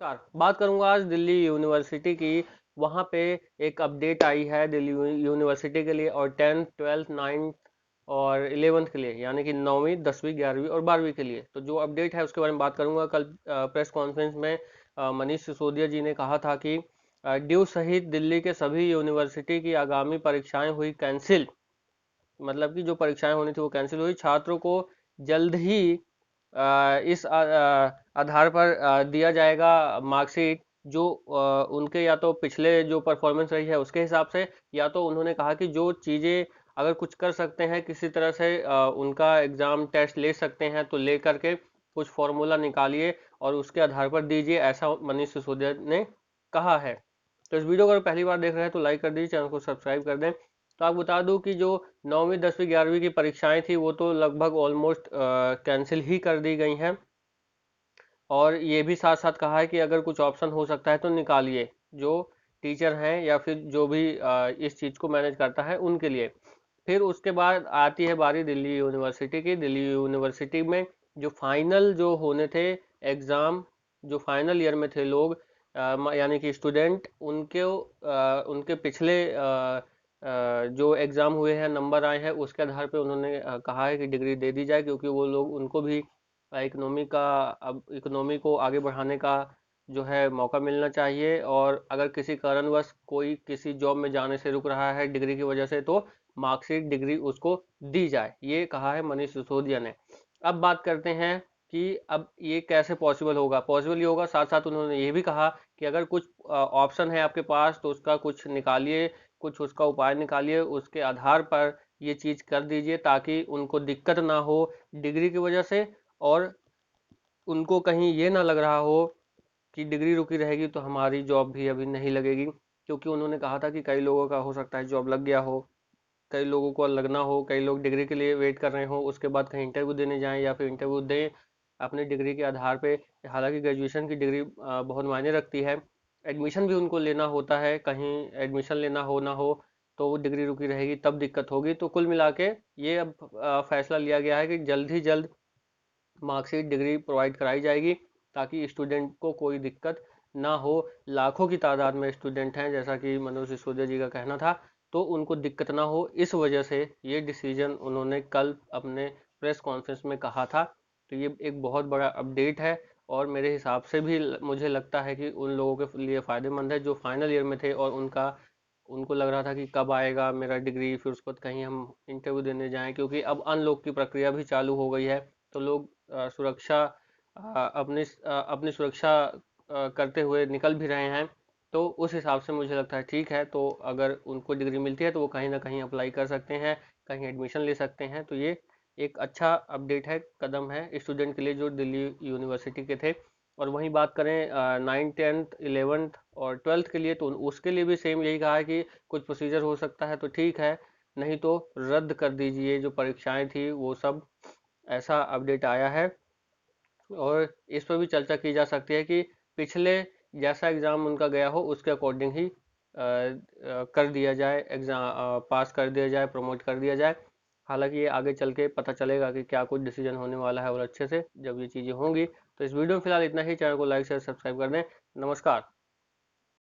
नमस्कार। बात करूंगा आज दिल्ली यूनिवर्सिटी की। वहाँ पे एक अपडेट आई है दिल्ली यूनिवर्सिटी के लिए, और 10th 12th 9th और 11th के लिए, यानी कि 9वीं 10वीं 11वीं और 12वीं के लिए। तो जो अपडेट है उसके बारे में बात करूंगा। कल प्रेस कॉन्फ्रेंस में मनीष सिसोदिया जी ने कहा था कि ड्यू सहित दिल्ली के सभी यूनिवर्सिटी की आगामी परीक्षाएं हुई कैंसिल। मतलब कि जो परीक्षाएं होनी थी वो कैंसिल हुई। छात्रों को जल्द ही इस आधार पर दिया जाएगा मार्कशीट, जो उनके या तो पिछले जो परफॉर्मेंस रही है उसके हिसाब से, या तो उन्होंने कहा कि जो चीज़ें अगर कुछ कर सकते हैं किसी तरह से उनका एग्ज़ाम टेस्ट ले सकते हैं तो ले करके कुछ फॉर्मूला निकालिए और उसके आधार पर दीजिए, ऐसा मनीष सिसोदिया ने कहा है। तो इस वीडियो को अगर पहली बार देख रहे हैं तो लाइक कर दीजिए, चैनल को सब्सक्राइब कर दें। तो आपको बता दूं कि जो 9वीं 10वीं 11वीं की परीक्षाएं थी वो तो लगभग ऑलमोस्ट कैंसिल ही कर दी गई हैं। और ये भी साथ साथ कहा है कि अगर कुछ ऑप्शन हो सकता है तो निकालिए, जो टीचर हैं या फिर जो भी इस चीज़ को मैनेज करता है उनके लिए। फिर उसके बाद आती है बारी दिल्ली यूनिवर्सिटी की। दिल्ली यूनिवर्सिटी में जो फाइनल जो होने थे एग्ज़ाम, जो फाइनल ईयर में थे लोग, यानी कि स्टूडेंट, उनके पिछले जो एग्ज़ाम हुए हैं, नंबर आए हैं, उसके आधार पे उन्होंने कहा है कि डिग्री दे दी जाए, क्योंकि वो लोग, उनको भी इकोनॉमी का, अब इकोनॉमी को आगे बढ़ाने का जो है मौका मिलना चाहिए। और अगर किसी कारणवश कोई किसी जॉब में जाने से रुक रहा है डिग्री की वजह से, तो मार्कशीट डिग्री उसको दी जाए, ये कहा है मनीष सिसोदिया ने। अब बात करते हैं कि अब ये कैसे पॉसिबल होगा। पॉसिबल ये होगा, साथ साथ उन्होंने ये भी कहा कि अगर कुछ ऑप्शन है आपके पास तो उसका कुछ निकालिए, कुछ उसका उपाय निकालिए, उसके आधार पर ये चीज़ कर दीजिए ताकि उनको दिक्कत ना हो डिग्री की वजह से, और उनको कहीं ये ना लग रहा हो कि डिग्री रुकी रहेगी तो हमारी जॉब भी अभी नहीं लगेगी। क्योंकि उन्होंने कहा था कि कई लोगों का हो सकता है जॉब लग गया हो, कई लोगों को लगना हो, कई लोग डिग्री के लिए वेट कर रहे हो, उसके बाद कहीं इंटरव्यू देने जाएं या फिर इंटरव्यू दें अपने डिग्री के आधार पे। हालांकि ग्रेजुएशन की डिग्री बहुत मायने रखती है। एडमिशन भी उनको लेना होता है, कहीं एडमिशन लेना हो ना हो तो वो डिग्री रुकी रहेगी, तब दिक्कत होगी। तो कुल मिला के ये अब फैसला लिया गया है कि जल्द ही जल्द मार्कशीट डिग्री प्रोवाइड कराई जाएगी, ताकि स्टूडेंट को कोई दिक्कत ना हो। लाखों की तादाद में स्टूडेंट हैं, जैसा कि मनोज सिसोदिया जी का कहना था, तो उनको दिक्कत ना हो, इस वजह से ये डिसीजन उन्होंने कल अपने प्रेस कॉन्फ्रेंस में कहा था। तो ये एक बहुत बड़ा अपडेट है, और मेरे हिसाब से भी मुझे लगता है कि उन लोगों के लिए फ़ायदेमंद है जो फाइनल ईयर में थे और उनको लग रहा था कि कब आएगा मेरा डिग्री, फिर उसके बाद कहीं हम इंटरव्यू देने जाएं, क्योंकि अब अनलॉक की प्रक्रिया भी चालू हो गई है। तो लोग सुरक्षा अपनी सुरक्षा करते हुए निकल भी रहे हैं। तो उस हिसाब से मुझे लगता है ठीक है। तो अगर उनको डिग्री मिलती है तो वो कहीं ना कहीं अप्लाई कर सकते हैं, कहीं एडमिशन ले सकते हैं। तो ये एक अच्छा अपडेट है, कदम है स्टूडेंट के लिए जो दिल्ली यूनिवर्सिटी के थे। और वहीं बात करें 9th 10th 11th और 12th के लिए, तो उसके लिए भी सेम यही कहा है कि कुछ प्रोसीजर हो सकता है तो ठीक है, नहीं तो रद्द कर दीजिए जो परीक्षाएं थी वो सब, ऐसा अपडेट आया है। और इस पर भी चर्चा की जा सकती है कि पिछले जैसा एग्ज़ाम उनका गया हो उसके अकॉर्डिंग ही कर दिया जाए, एग्ज़ाम पास कर दिया जाए, प्रमोट कर दिया जाए। हालांकि ये आगे चल के पता चलेगा कि क्या कुछ डिसीजन होने वाला है, और अच्छे से जब ये चीज़ें होंगी। तो इस वीडियो में फिलहाल इतना ही। चैनल को लाइक शेयर सब्सक्राइब कर दें। नमस्कार।